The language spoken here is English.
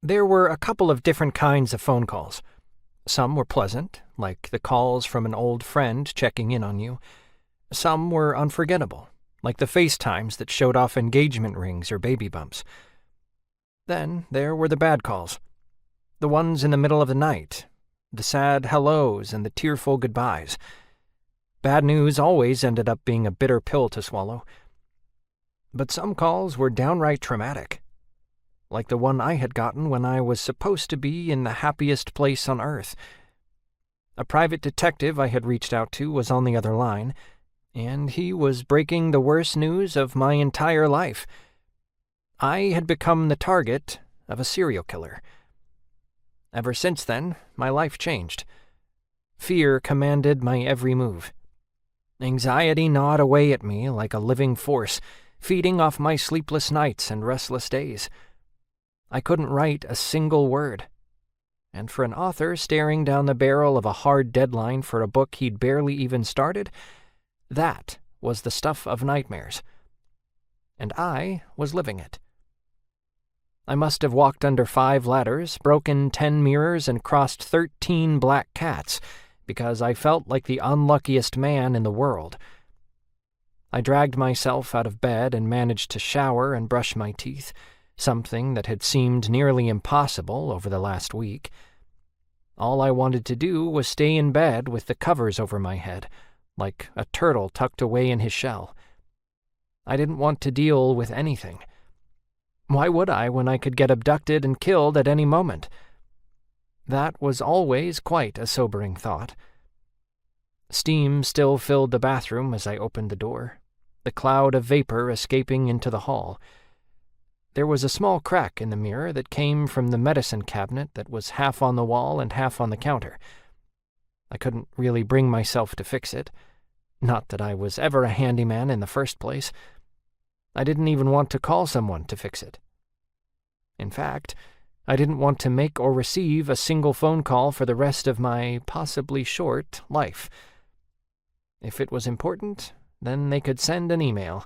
There were a couple of different kinds of phone calls. Some were pleasant, like the calls from an old friend checking in on you. Some were unforgettable, like the FaceTimes that showed off engagement rings or baby bumps. Then there were the bad calls. The ones in the middle of the night, the sad hellos and the tearful goodbyes. Bad news always ended up being a bitter pill to swallow. But some calls were downright traumatic, like the one I had gotten when I was supposed to be in the happiest place on earth. A private detective I had reached out to was on the other line, and he was breaking the worst news of my entire life. I had become the target of a serial killer. Ever since then, my life changed. Fear commanded my every move. Anxiety gnawed away at me like a living force, feeding off my sleepless nights and restless days. I couldn't write a single word. And for an author staring down the barrel of a hard deadline for a book he'd barely even started, that was the stuff of nightmares. And I was living it. I must have walked under 5 ladders, broken 10 mirrors, and crossed 13 black cats, because I felt like the unluckiest man in the world. I dragged myself out of bed and managed to shower and brush my teeth, something that had seemed nearly impossible over the last week. All I wanted to do was stay in bed with the covers over my head, like a turtle tucked away in his shell. I didn't want to deal with anything. Why would I when I could get abducted and killed at any moment? That was always quite a sobering thought. Steam still filled the bathroom as I opened the door, the cloud of vapor escaping into the hall. There was a small crack in the mirror that came from the medicine cabinet that was half on the wall and half on the counter. I couldn't really bring myself to fix it. Not that I was ever a handyman in the first place. I didn't even want to call someone to fix it. In fact, I didn't want to make or receive a single phone call for the rest of my possibly short life. If it was important, then they could send an email.